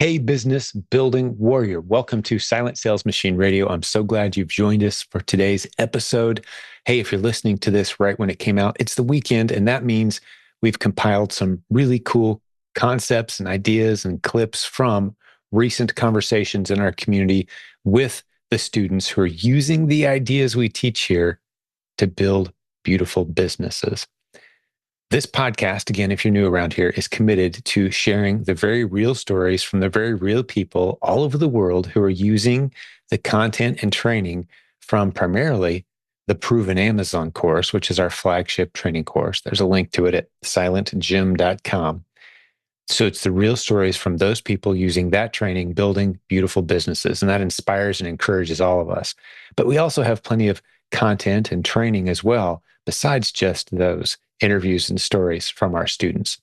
Hey, business building warrior. Welcome to Silent Sales Machine Radio. I'm so glad you've joined us for today's episode. Hey, if you're listening to this right when it came out, it's the weekend, and that means we've compiled some really cool concepts and ideas and clips from recent conversations in our community with the students who are using the ideas we teach here to build beautiful businesses. This podcast, again, if you're new around here, is committed to sharing the very real stories from the very real people all over the world who are using the content and training from primarily the Proven Amazon course, which is our flagship training course. There's a link to it at silentjimdotcom. So it's the real stories from those people using that training, building beautiful businesses, and that inspires and encourages all of us. But we also have plenty of content and training as well, besides just those interviews and stories from our students.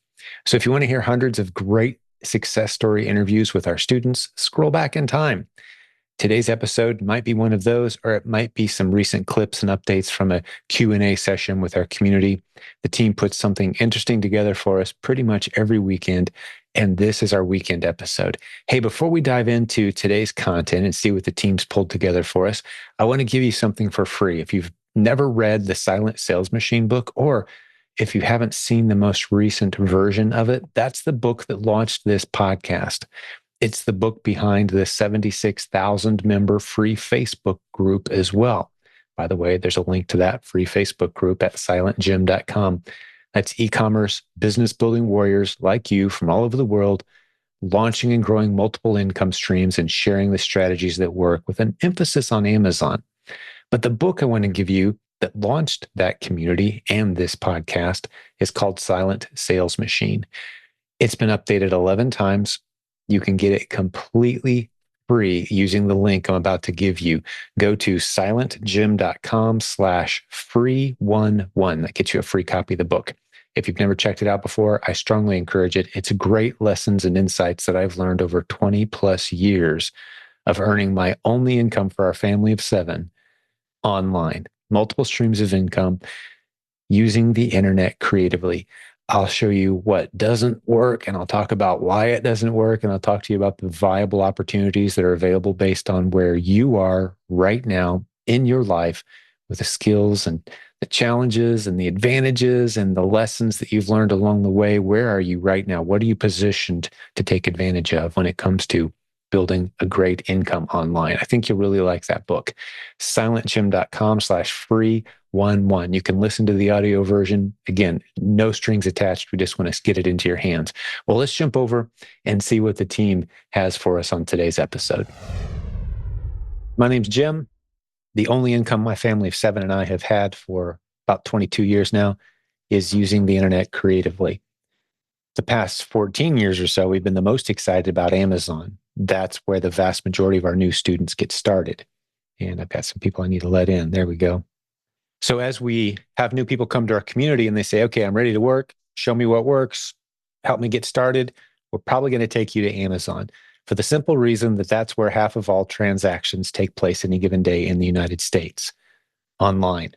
So if you want to hear hundreds of great success story interviews with our students, scroll back in time. Today's episode might be one of those, or it might be some recent clips and updates from a Q&A session with our community. The team puts something interesting together for us pretty much every weekend, and this is our weekend episode. Hey, before we dive into today's content and see what the team's pulled together for us, I want to give you something for free. If you've never read the Silent Sales Machine book, or if you haven't seen the most recent version of it, that's the book that launched this podcast. It's the book behind the 76,000 member free Facebook group as well. By the way, there's a link to that free Facebook group at silentjim.com. That's e-commerce business building warriors like you from all over the world, launching and growing multiple income streams and sharing the strategies that work with an emphasis on Amazon. But the book I want to give you that launched that community and this podcast is called Silent Sales Machine. It's been updated 11 times. You can get it completely free using the link I'm about to give you. Go to silentjim.com/free11. That gets you a free copy of the book. If you've never checked it out before, I strongly encourage it. It's great lessons and insights that I've learned over 20 plus years of earning my only income for our family of 7 online. Multiple streams of income using the internet creatively. I'll show you what doesn't work, and I'll talk about why it doesn't work, and I'll talk to you about the viable opportunities that are available based on where you are right now in your life with the skills and the challenges and the advantages and the lessons that you've learned along the way. Where are you right now? What are you positioned to take advantage of when it comes to building a great income online? I think you'll really like that book. silentjim.com/free11. You can listen to the audio version. Again, no strings attached. We just want to get it into your hands. Well, let's jump over and see what the team has for us on today's episode. My name's Jim. The only income my family of 7 and I have had for about 22 years now is using the internet creatively. The past 14 years or so, we've been the most excited about Amazon. That's where the vast majority of our new students get started. And I've got some people I need to let in. There we go. So as we have new people come to our community and they say, okay, I'm ready to work, show me what works, help me get started, we're probably going to take you to Amazon for the simple reason that that's where half of all transactions take place any given day in the United States. Online,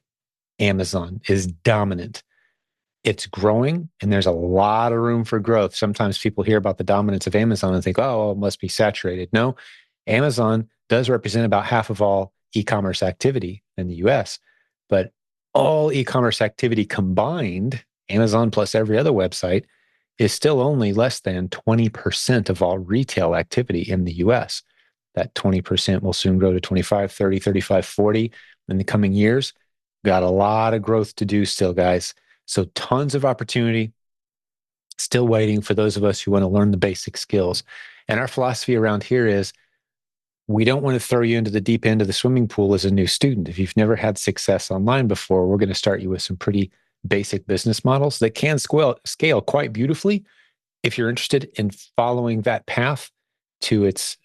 Amazon is dominant. It's growing, and there's a lot of room for growth. Sometimes people hear about the dominance of Amazon and think, oh, it must be saturated. No, Amazon does represent about half of all e-commerce activity in the US, but all e-commerce activity combined, Amazon plus every other website, is still only less than 20% of all retail activity in the US. That 20% will soon grow to 25, 30, 35, 40 in the coming years. Got a lot of growth to do still, guys. So tons of opportunity, still waiting for those of us who want to learn the basic skills. And our philosophy around here is we don't want to throw you into the deep end of the swimming pool as a new student. If you've never had success online before, we're going to start you with some pretty basic business models that can scale quite beautifully. If you're interested in following that path to its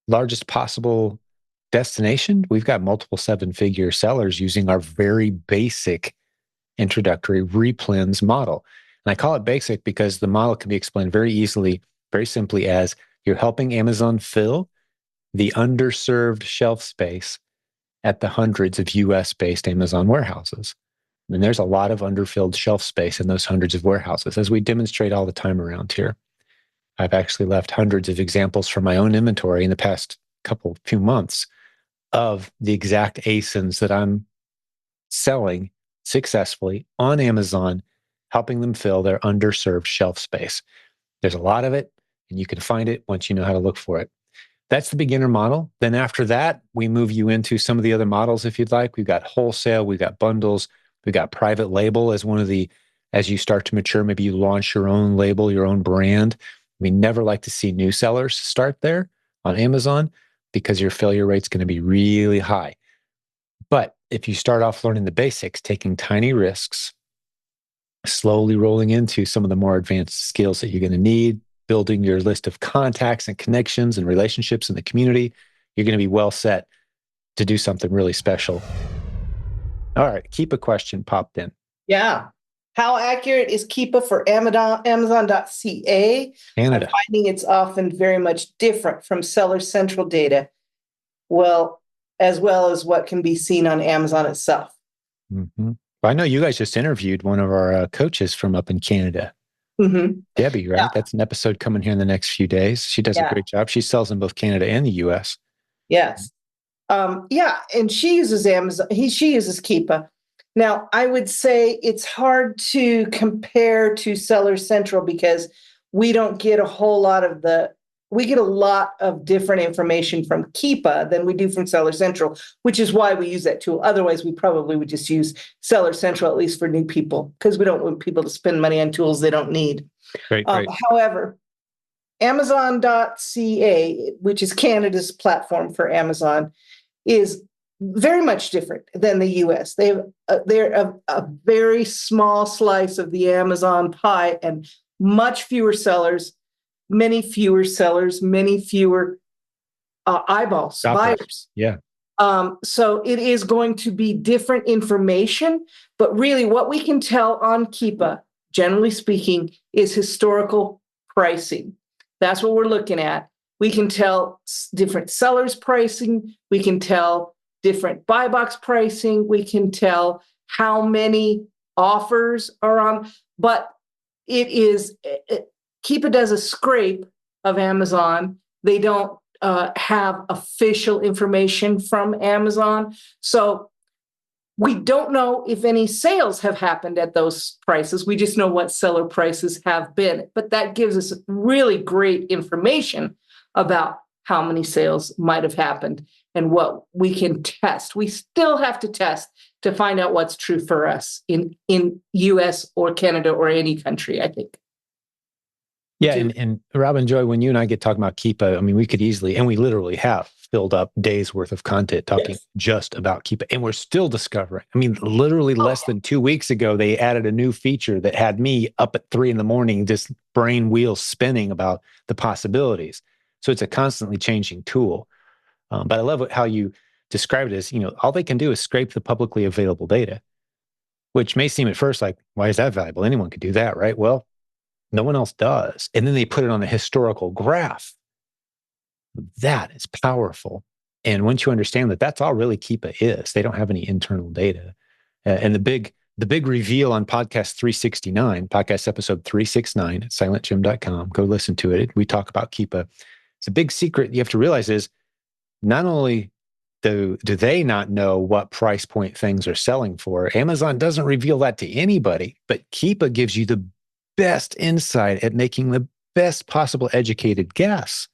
largest possible destination, we've got multiple 7-figure sellers using our very basic introductory Replens model. And I call it basic because the model can be explained very easily, very simply as you're helping Amazon fill the underserved shelf space at the hundreds of US-based Amazon warehouses. And there's a lot of underfilled shelf space in those hundreds of warehouses, as we demonstrate all the time around here. I've actually left hundreds of examples from my own inventory in the past few months of the exact ASINs that I'm selling successfully on Amazon, helping them fill their underserved shelf space. There's a lot of it, and you can find it once you know how to look for it. That's the beginner model. Then after that, we move you into some of the other models if you'd like. We've got wholesale, we've got bundles, we've got private label as one of the, as you start to mature, maybe you launch your own label, your own brand. We never like to see new sellers start there on Amazon because your failure rate's going to be really high. But if you start off learning the basics, taking tiny risks, slowly rolling into some of the more advanced skills that you're going to need, building your list of contacts and connections and relationships in the community, you're going to be well set to do something really special. All right, Keepa question popped in. Yeah. How accurate is Keepa for Amazon.ca? Canada. I'm finding it's often very much different from Seller Central data, as well as what can be seen on Amazon itself. Mm-hmm. I know you guys just interviewed one of our coaches from up in Canada. Mm-hmm. Debbie, right? Yeah. That's an episode coming here in the next few days. She does a great job. She sells in both Canada and the US. Yes. And she uses Amazon. She uses Keepa. Now, I would say it's hard to compare to Seller Central because we don't get we get a lot of different information from Keepa than we do from Seller Central, which is why we use that tool. Otherwise, we probably would just use Seller Central, at least for new people, because we don't want people to spend money on tools they don't need. Great. However, Amazon.ca, which is Canada's platform for Amazon, is very much different than the US. They're a very small slice of the Amazon pie and much fewer sellers, many fewer eyeballs, buyers. Yeah. So it is going to be different information, but really what we can tell on Keepa, generally speaking, is historical pricing. That's what we're looking at. We can tell different sellers' pricing. We can tell different buy box pricing. We can tell how many offers are on. But Keepa does a scrape of Amazon. They don't have official information from Amazon. So we don't know if any sales have happened at those prices. We just know what seller prices have been. But that gives us really great information about how many sales might have happened and what we can test. We still have to test to find out what's true for us in US or Canada or any country, I think. Yeah, and Robin Joy, when you and I get talking about Keepa, I mean, we could easily, and we literally have filled up days worth of content talking just about Keepa, and we're still discovering. I mean, literally less than 2 weeks ago, they added a new feature that had me up at 3 a.m, just brain wheels spinning about the possibilities. So it's a constantly changing tool. But I love how you described it as, all they can do is scrape the publicly available data, which may seem at first like, why is that valuable? Anyone could do that, right? Well, no one else does. And then they put it on a historical graph. That is powerful. And once you understand that that's all really Keepa is, they don't have any internal data. And the big reveal on podcast episode 369 at silentjimdotcom, go listen to it. We talk about Keepa. It's a big secret you have to realize is not only do they not know what price point things are selling for, Amazon doesn't reveal that to anybody, but Keepa gives you the best insight at making the best possible educated guess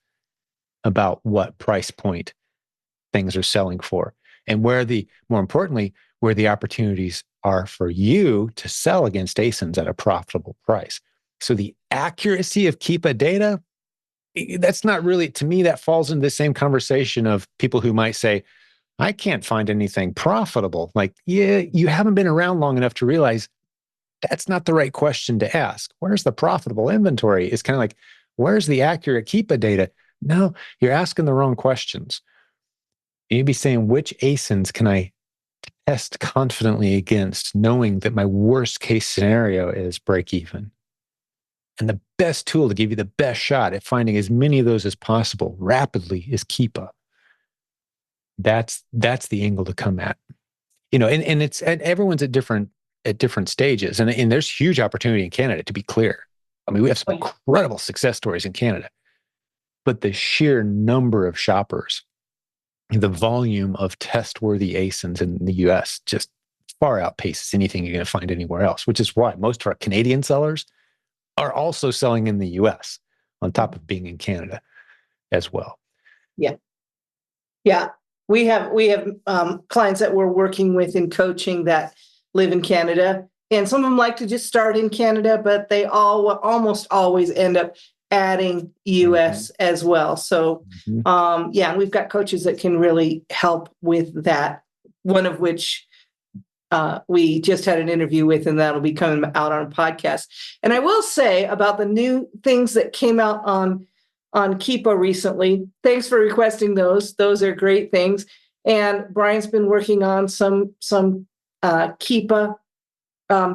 about what price point things are selling for and more importantly, where the opportunities are for you to sell against ASINs at a profitable price. So the accuracy of Keepa data, that's not really, to me, that falls into the same conversation of people who might say, I can't find anything profitable. Like, yeah, you haven't been around long enough to realize that's not the right question to ask. Where's the profitable inventory? It's kind of like, where's the accurate Keepa data? No, you're asking the wrong questions. You'd be saying, which ASINs can I test confidently against, knowing that my worst case scenario is break even? And the best tool to give you the best shot at finding as many of those as possible rapidly is Keepa. That's the angle to come at. And it's, and everyone's at different stages. And there's huge opportunity in Canada, to be clear. I mean, we have some incredible success stories in Canada, but the sheer number of shoppers, the volume of test-worthy ASINs in the US just far outpaces anything you're going to find anywhere else, which is why most of our Canadian sellers are also selling in the US on top of being in Canada as well. Yeah. Yeah. We have clients that we're working with in coaching that live in Canada, and some of them like to just start in Canada, but they almost always end up adding US as well. So, yeah, we've got coaches that can really help with that. One of which we just had an interview with, and that'll be coming out on a podcast. And I will say about the new things that came out on Keepa recently. Thanks for requesting those. Those are great things. And Brian's been working on some Keepa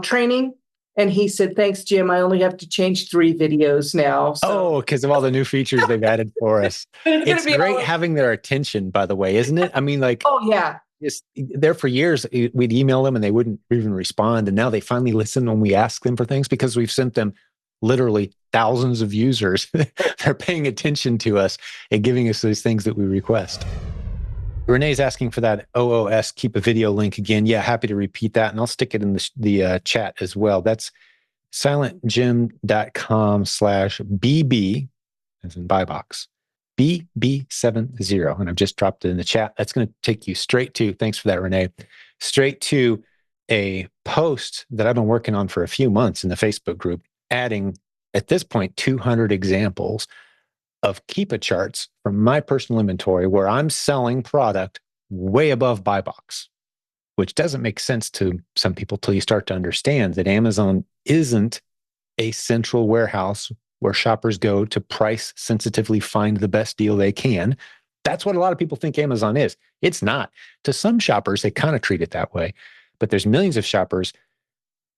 training. And he said, thanks, Jim. I only have to change 3 videos now. So. Because of all the new features they've added for us. It's great having their attention, by the way, isn't it? I mean, like, oh, yeah. Just there for years, we'd email them and they wouldn't even respond. And now they finally listen when we ask them for things because we've sent them literally thousands of users. They're paying attention to us and giving us those things that we request. Renee's asking for that OOS Keepa video link again. Yeah, happy to repeat that. And I'll stick it in the chat as well. That's silentjimdotcom/BB, as in buy box, BB70. And I've just dropped it in the chat. That's going to take you straight to, thanks for that, Renee, straight to a post that I've been working on for a few months in the Facebook group, adding, at this point, 200 examples of Keepa charts from my personal inventory where I'm selling product way above buy box, which doesn't make sense to some people till you start to understand that Amazon isn't a central warehouse where shoppers go to price sensitively find the best deal they can. That's what a lot of people think Amazon is. It's not. To some shoppers, they kind of treat it that way. But there's millions of shoppers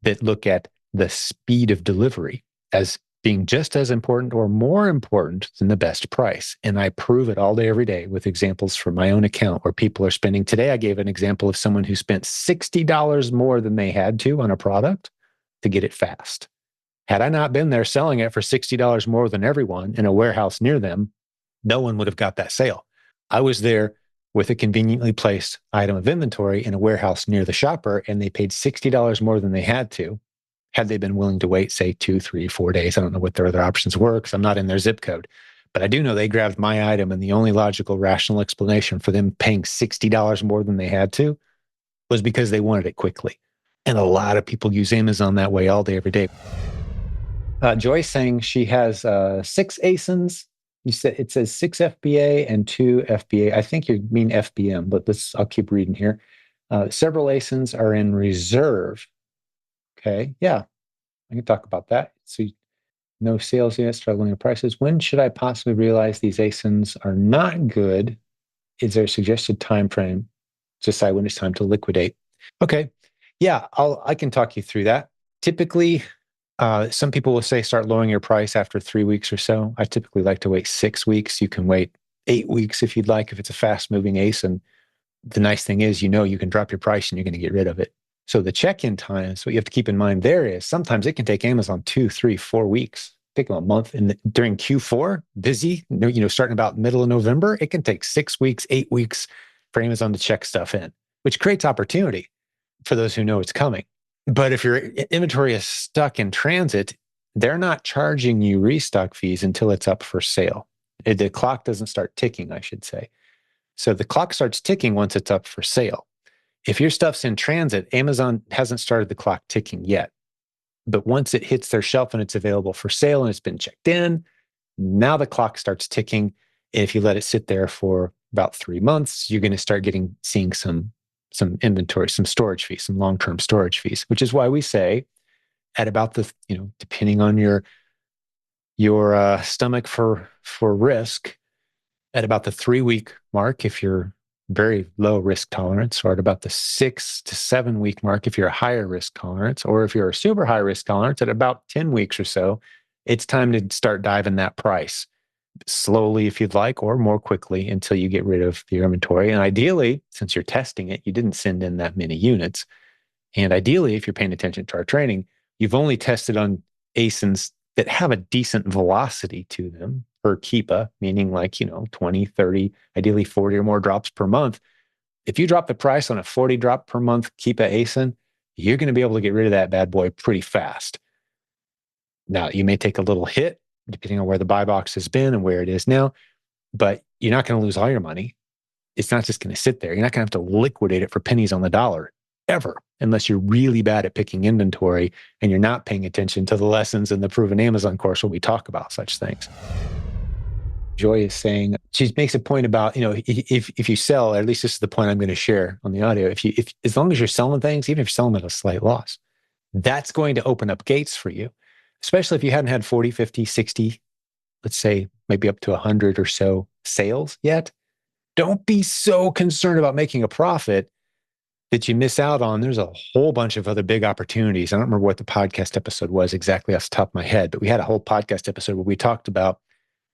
that look at the speed of delivery as being just as important or more important than the best price. And I prove it all day, every day with examples from my own account where people are spending. Today, I gave an example of someone who spent $60 more than they had to on a product to get it fast. Had I not been there selling it for $60 more than everyone in a warehouse near them, no one would have got that sale. I was there with a conveniently placed item of inventory in a warehouse near the shopper, and they paid $60 more than they had to, had they been willing to wait, say, 2, 3, 4 days. I don't know what their other options were because I'm not in their zip code. But I do know they grabbed my item, and the only logical, rational explanation for them paying $60 more than they had to was because they wanted it quickly. And a lot of people use Amazon that way all day, every day. Joy's saying she has 6 ASINs. You said it says 6 FBA and 2 FBA. I think you mean FBM, but I'll keep reading here. Several ASINs are in reserve. Okay, yeah, I can talk about that. So no sales yet, struggling with prices. When should I possibly realize these ASINs are not good? Is there a suggested time frame to decide when it's time to liquidate? Okay, yeah, I can talk you through that. Typically, some people will say start lowering your price after 3 weeks or so. I typically like to wait 6 weeks. You can wait 8 weeks if you'd like, if it's a fast-moving ASIN. The nice thing is, you can drop your price and you're going to get rid of it. So the check-in times, what you have to keep in mind there is sometimes it can take Amazon 2, 3, 4 weeks, take them a month. And during Q4, busy, starting about middle of November, it can take 6 weeks, 8 weeks for Amazon to check stuff in, which creates opportunity for those who know it's coming. But if your inventory is stuck in transit, they're not charging you restock fees until it's up for sale. The clock doesn't start ticking, I should say. So the clock starts ticking once it's up for sale. If your stuff's in transit, Amazon hasn't started the clock ticking yet. But once it hits their shelf and it's available for sale and it's been checked in, now the clock starts ticking. And if you let it sit there for about 3 months, you're going to start seeing some inventory, some storage fees, some long-term storage fees, which is why we say at about the, depending on your stomach for risk, at about the 3-week mark, if you're very low risk tolerance, or at about the 6 to 7 week mark, if you're a higher risk tolerance, or if you're a super high risk tolerance, at about 10 weeks or so, it's time to start diving that price slowly if you'd like, or more quickly until you get rid of your inventory. And ideally, since you're testing it, you didn't send in that many units. And ideally, if you're paying attention to our training, you've only tested on ASINs that have a decent velocity to them per keepa, meaning like, 20, 30, ideally 40 or more drops per month. If you drop the price on a 40 drop per month keepa ASIN, you're going to be able to get rid of that bad boy pretty fast. Now, you may take a little hit depending on where the buy box has been and where it is now, but you're not going to lose all your money. It's not just going to sit there. You're not going to have to liquidate it for pennies on the dollar ever, unless you're really bad at picking inventory and you're not paying attention to the lessons in the Proven Amazon course where we talk about such things. Joy is saying, she makes a point about, if you sell, or at least this is the point I'm going to share on the audio, if as long as you're selling things, even if you're selling at a slight loss, that's going to open up gates for you, especially if you hadn't had 40, 50, 60, let's say maybe up to 100 or so sales yet. Don't be so concerned about making a profit that you miss out on. There's a whole bunch of other big opportunities. I don't remember what the podcast episode was exactly off the top of my head, but we had a whole podcast episode where we talked about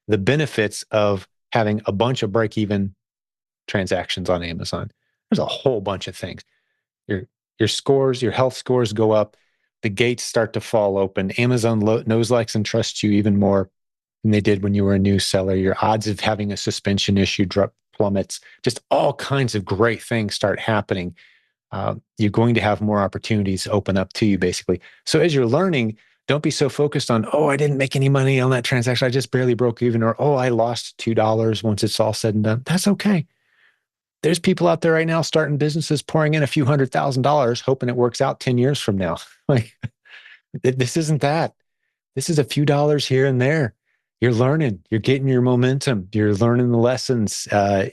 the benefits of having a bunch of break-even transactions on Amazon. There's a whole bunch of things. Your scores, your health scores go up. The gates start to fall open. Amazon knows, likes, and trusts you even more than they did when you were a new seller. Your odds of having a suspension issue plummets. Just all kinds of great things start happening. You're going to have more opportunities open up to you, basically. So as you're learning, don't be so focused on, oh, I didn't make any money on that transaction. I just barely broke even, or, oh, I lost $2 once it's all said and done. That's okay. There's people out there right now starting businesses, pouring in a few $100,000, hoping it works out 10 years from now. Like, this isn't that. This is a few dollars here and there. You're learning, you're getting your momentum, you're learning the lessons.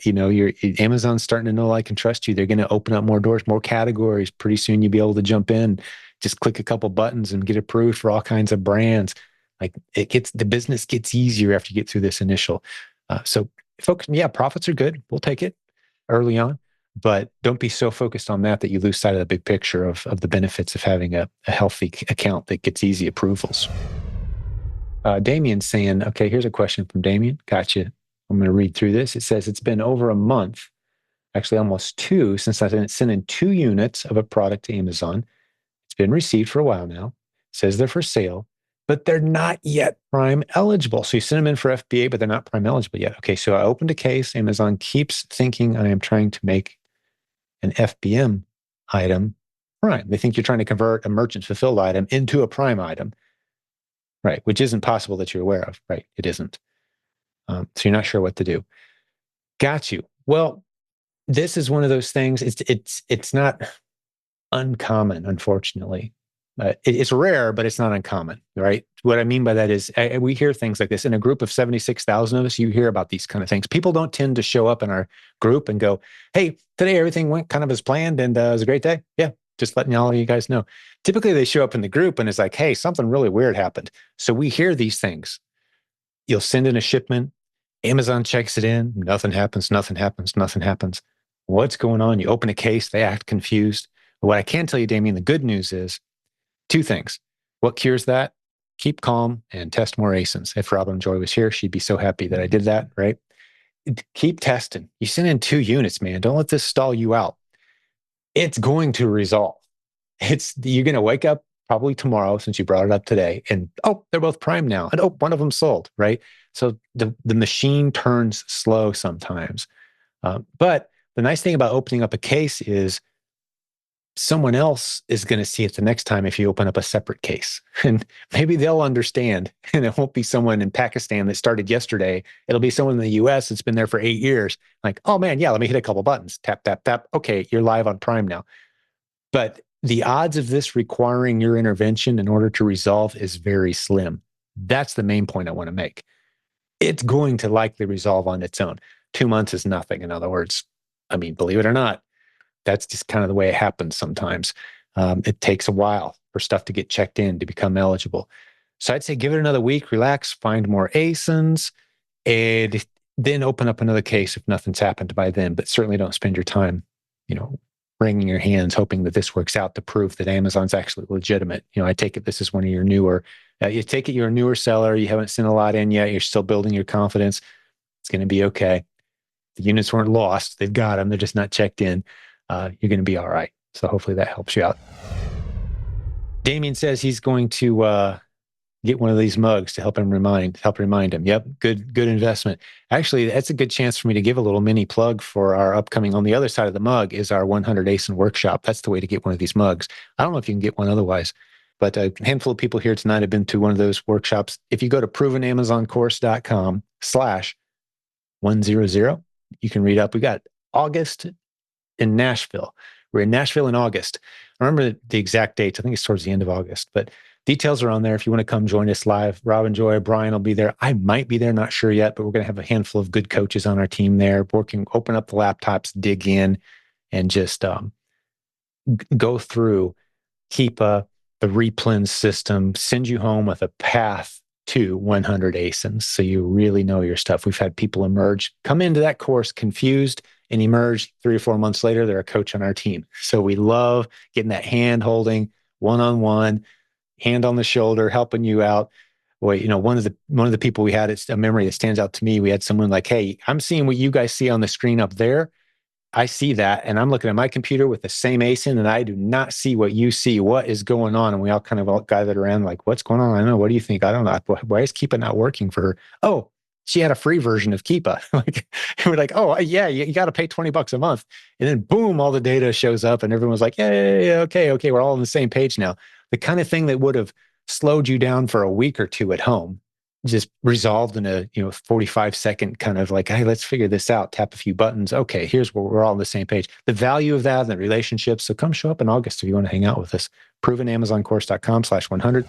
Your Amazon's starting to know, like, and trust you. They're going to open up more doors, more categories. Pretty soon you'll be able to jump in, just click a couple buttons and get approved for all kinds of brands. Like, the business gets easier after you get through this initial. So folks, yeah, profits are good. We'll take it early on, but don't be so focused on that you lose sight of the big picture of the benefits of having a healthy account that gets easy approvals. Damien's saying, okay, here's a question from Damien. Gotcha. I'm going to read through this. It says, it's been over a month, actually almost 2, since I sent in 2 units of a product to Amazon. It's been received for a while now. It says they're for sale, but they're not yet Prime eligible. So you send them in for FBA, but they're not Prime eligible yet. Okay, so I opened a case. Amazon keeps thinking I am trying to make an FBM item Prime. They think you're trying to convert a merchant fulfilled item into a Prime item. Right, which isn't possible that you're aware of. Right, it isn't. So you're not sure what to do. Got you. Well, this is one of those things. It's not uncommon, unfortunately. It's rare, but it's not uncommon. Right. What I mean by that is we hear things like this in a group of 76,000 of us. You hear about these kind of things. People don't tend to show up in our group and go, "Hey, today everything went kind of as planned, and it was a great day." Yeah. Just letting all of you guys know. Typically, they show up in the group and it's like, hey, something really weird happened. So we hear these things. You'll send in a shipment. Amazon checks it in. Nothing happens, nothing happens, nothing happens. What's going on? You open a case. They act confused. But what I can tell you, Damien, the good news is 2 things. What cures that? Keep calm and test more ASINs. If Robin Joy was here, she'd be so happy that I did that, right? Keep testing. You send in 2 units, man. Don't let this stall you out. It's going to resolve. You're going to wake up probably tomorrow, since you brought it up today, and they're both Prime now, and one of them sold, right? So the machine turns slow sometimes. But the nice thing about opening up a case is someone else is going to see it the next time if you open up a separate case, and maybe they'll understand. And it won't be someone in Pakistan that started yesterday. It'll be someone in the US that's been there for 8 years. Like, oh man, yeah, let me hit a couple buttons. Tap, tap, tap. Okay, you're live on Prime now. But the odds of this requiring your intervention in order to resolve is very slim. That's the main point I want to make. It's going to likely resolve on its own. 2 months is nothing. In other words, I mean, believe it or not, that's just kind of the way it happens sometimes. It takes a while for stuff to get checked in to become eligible. So I'd say give it another week, relax, find more ASINs, and then open up another case if nothing's happened by then. But certainly don't spend your time, wringing your hands, hoping that this works out to prove that Amazon's actually legitimate. I take it this is one of your newer, you're a newer seller. You haven't sent a lot in yet. You're still building your confidence. It's going to be okay. The units weren't lost. They've got them. They're just not checked in. You're going to be all right. So hopefully that helps you out. Damien says he's going to get one of these mugs to help remind him. Yep, good investment. Actually, that's a good chance for me to give a little mini plug for our upcoming, on the other side of the mug is our 100 ASIN workshop. That's the way to get one of these mugs. I don't know if you can get one otherwise, but a handful of people here tonight have been to one of those workshops. If you go to provenamazoncourse.com/100, you can read up. We got August in Nashville. We're in Nashville in August. I remember the exact dates. I think it's towards the end of August, but details are on there if you want to come join us live. Rob and Joy, Brian will be there. I might be there, not sure yet, but we're going to have a handful of good coaches on our team there, open up the laptops, dig in, and just go through Keepa, the Replens system, send you home with a path to 100 ASINs so you really know your stuff. We've had people come into that course confused and emerge 3 or 4 months later, they're a coach on our team. So we love getting that hand holding, one-on-one, hand on the shoulder, helping you out. Boy, one of the people we had, it's a memory that stands out to me. We had someone like, hey, I'm seeing what you guys see on the screen up there. I see that, and I'm looking at my computer with the same ASIN, and I do not see what you see. What is going on? And we all kind of all gathered around like, what's going on? I don't know. What do you think? I don't know. Why is Keepa not working for her? Oh, she had a free version of Keepa. We're like, oh, yeah, you got to pay $20 a month. And then boom, all the data shows up, and everyone's like, yeah, okay, we're all on the same page now. The kind of thing that would have slowed you down for a week or two at home just resolved in a 45-second kind of like, hey, let's figure this out, tap a few buttons. Okay, here's where we're all on the same page. The value of that and the relationships. So come show up in August if you want to hang out with us. provenamazoncourse.com/100.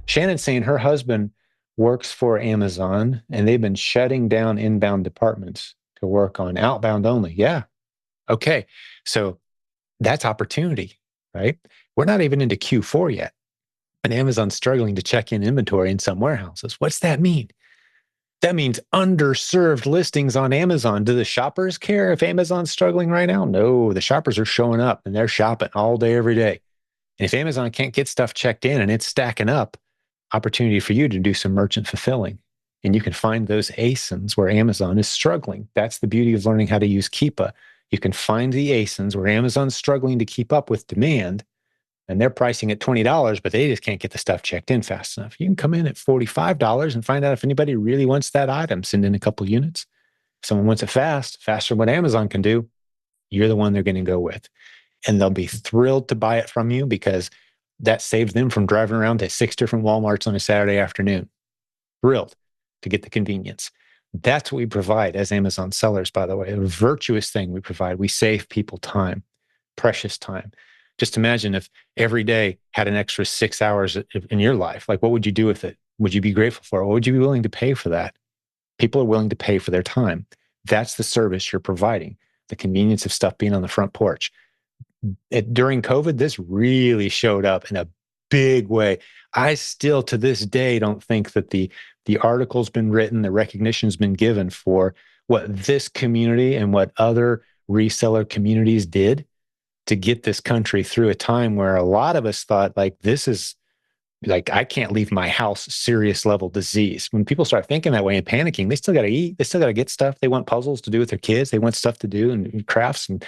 Shannon's saying her husband works for Amazon and they've been shutting down inbound departments to work on outbound only. Yeah. Okay. So that's opportunity, right? We're not even into Q4 yet. And Amazon's struggling to check in inventory in some warehouses. What's that mean? That means underserved listings on Amazon. Do the shoppers care if Amazon's struggling right now? No, the shoppers are showing up and they're shopping all day, every day. And if Amazon can't get stuff checked in and it's stacking up, opportunity for you to do some merchant fulfilling. And you can find those ASINs where Amazon is struggling. That's the beauty of learning how to use Keepa. You can find the ASINs where Amazon's struggling to keep up with demand and they're pricing at $20, but they just can't get the stuff checked in fast enough. You can come in at $45 and find out if anybody really wants that item. Send in a couple units. If someone wants it faster than what Amazon can do, you're the one they're going to go with. And they'll be thrilled to buy it from you because that saves them from driving around to 6 different Walmarts on a Saturday afternoon. Thrilled to get the convenience. That's what we provide as Amazon sellers, by the way. A virtuous thing we provide. We save people time, precious time. Just imagine if every day had an extra 6 hours in your life. Like, what would you do with it? Would you be grateful for it? What would you be willing to pay for that? People are willing to pay for their time. That's the service you're providing, the convenience of stuff being on the front porch. During COVID, this really showed up in a big way. I still, to this day, don't think that the article's been written, the recognition's been given for what this community and what other reseller communities did to get this country through a time where a lot of us thought like, this is like, I can't leave my house, serious level disease. When people start thinking that way and panicking, they still got to eat. They still got to get stuff. They want puzzles to do with their kids. They want stuff to do and crafts. And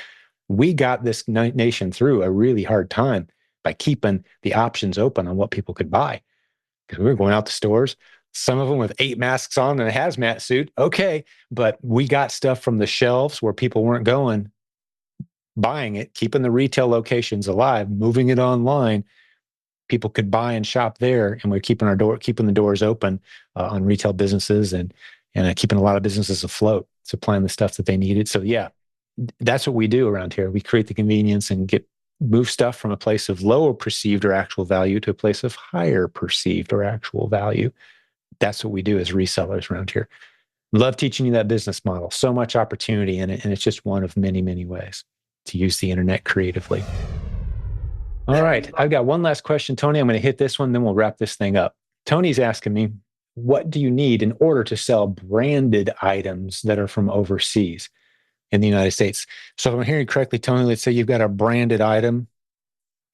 we got this nation through a really hard time by keeping the options open on what people could buy. Because we were going out to stores, some of them with 8 masks on and a hazmat suit. Okay. But we got stuff from the shelves where people weren't going, buying it, keeping the retail locations alive, moving it online. People could buy and shop there, and we're keeping the doors open on retail businesses and keeping a lot of businesses afloat, supplying the stuff that they needed. So yeah, that's what we do around here. We create the convenience and move stuff from a place of lower perceived or actual value to a place of higher perceived or actual value. That's what we do as resellers around here. Love teaching you that business model. So much opportunity in it, and it's just one of many, many ways to use the internet creatively. All right. I've got one last question, Tony. I'm going to hit this one, then we'll wrap this thing up. Tony's asking me, what do you need in order to sell branded items that are from overseas in the United States? So if I'm hearing correctly, Tony, let's say you've got a branded item,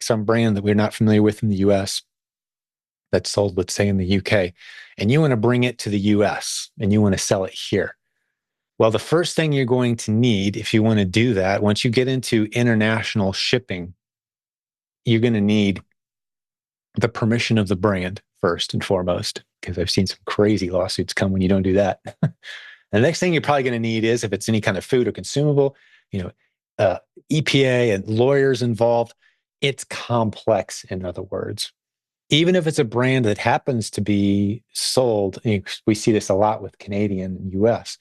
some brand that we're not familiar with in the US that's sold, let's say, in the UK, and you want to bring it to the US and you want to sell it here. Well, the first thing you're going to need, if you want to do that, once you get into international shipping, you're going to need the permission of the brand first and foremost, because I've seen some crazy lawsuits come when you don't do that. The next thing you're probably going to need is, if it's any kind of food or consumable, you know, EPA and lawyers involved. It's complex, in other words. Even if it's a brand that happens to be sold, we see this a lot with Canadian and US.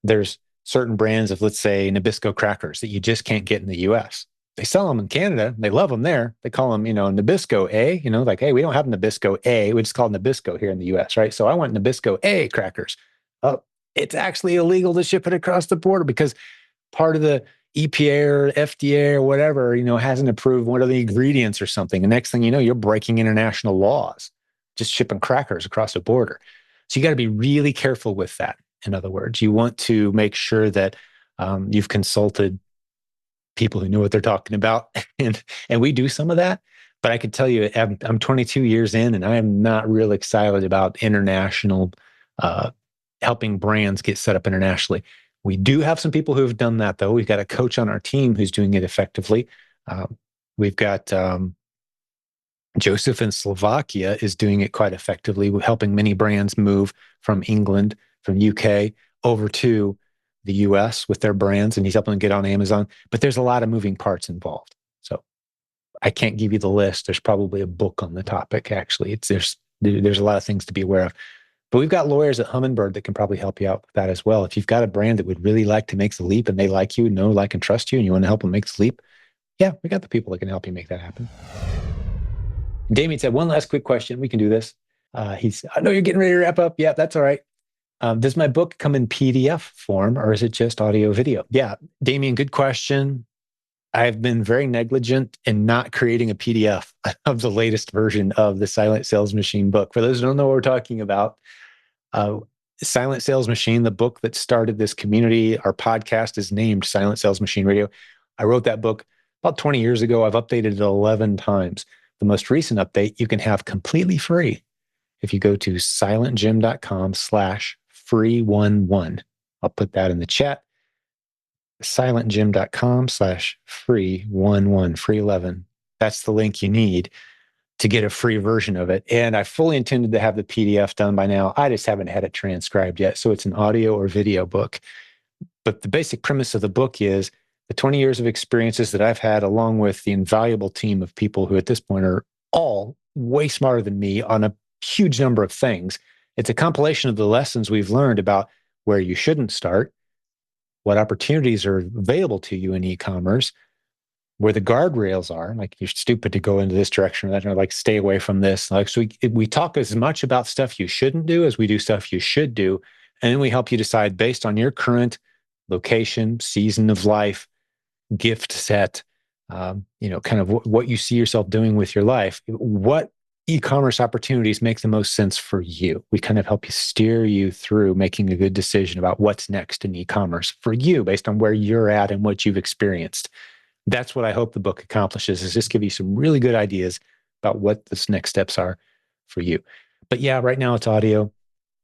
There's certain brands of, let's say, Nabisco crackers that you just can't get in the US. They sell them in Canada. They love them there. They call them, Nabisco A, like, hey, we don't have Nabisco A. We just call it Nabisco here in the US, right? So I want Nabisco A crackers. Oh, it's actually illegal to ship it across the border because part of the EPA or FDA or whatever, hasn't approved one of the ingredients or something. The next thing you know, you're breaking international laws, just shipping crackers across the border. So you got to be really careful with that. In other words, you want to make sure that you've consulted people who know what they're talking about. And we do some of that. But I can tell you, I'm 22 years in, and I am not real excited about international, helping brands get set up internationally. We do have some people who have done that, though. We've got a coach on our team who's doing it effectively. We've got Joseph in Slovakia is doing it quite effectively, helping many brands move from England, from UK, over to the US with their brands, and he's helping them get on Amazon. But there's a lot of moving parts involved. So I can't give you the list. There's probably a book on the topic, actually. There's a lot of things to be aware of. But we've got lawyers at Humminbird that can probably help you out with that as well. If you've got a brand that would really like to make the leap and they like you, know, like, and trust you, and you want to help them make the leap, yeah, we got the people that can help you make that happen. Damien said, one last quick question. We can do this. I know you're getting ready to wrap up. Yeah, that's all right. Does my book come in PDF form, or is it just audio video? Yeah, Damien, good question. I've been very negligent in not creating a PDF of the latest version of the Silent Sales Machine book. For those who don't know what we're talking about, Silent Sales Machine, the book that started this community, our podcast is named Silent Sales Machine Radio. I wrote that book about 20 years ago. I've updated it 11 times. The most recent update you can have completely free if you go to silentjim.com/free11. I'll put that in the chat. silentjim.com/free11, free 11. That's the link you need to get a free version of it. And I fully intended to have the PDF done by now. I just haven't had it transcribed yet. So it's an audio or video book. But the basic premise of the book is the 20 years of experiences that I've had, along with the invaluable team of people who at this point are all way smarter than me on a huge number of things. It's a compilation of the lessons we've learned about where you shouldn't start, what opportunities are available to you in e-commerce, where the guardrails are, like you're stupid to go into this direction or that, or like stay away from this. Like, so we talk as much about stuff you shouldn't do as we do stuff you should do. And then we help you decide based on your current location, season of life, gift set, kind of what you see yourself doing with your life, what e-commerce opportunities make the most sense for you. We kind of help you steer you through making a good decision about what's next in e-commerce for you based on where you're at and what you've experienced. That's what I hope the book accomplishes, is just give you some really good ideas about what the next steps are for you. But yeah, right now it's audio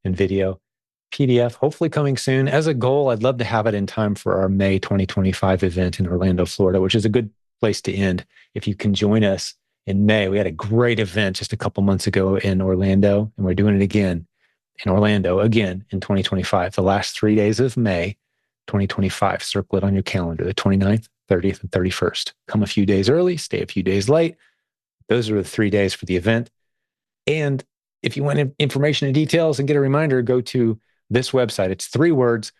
and video. PDF, hopefully coming soon. As a goal, I'd love to have it in time for our May 2025 event in Orlando, Florida, which is a good place to end. If you can join us in May, we had a great event just a couple months ago in Orlando, and we're doing it again in Orlando again in 2025. The last 3 days of May 2025, circle it on your calendar, the 29th, 30th, and 31st. Come a few days early, stay a few days late. Those are the 3 days for the event. And if you want information and details and get a reminder, go to this website. It's 3 words,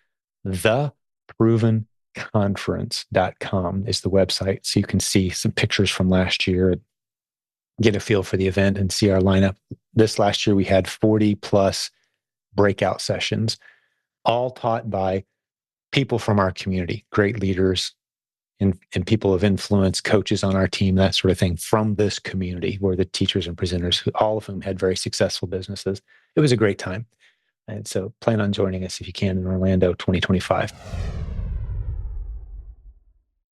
theprovenconference.com is the website. So you can see some pictures from last year, get a feel for the event, and see our lineup. This last year, we had 40 plus breakout sessions, all taught by people from our community, great leaders and people of influence, coaches on our team, that sort of thing, from this community, were the teachers and presenters, all of whom had very successful businesses. It was a great time. And so plan on joining us if you can in Orlando 2025.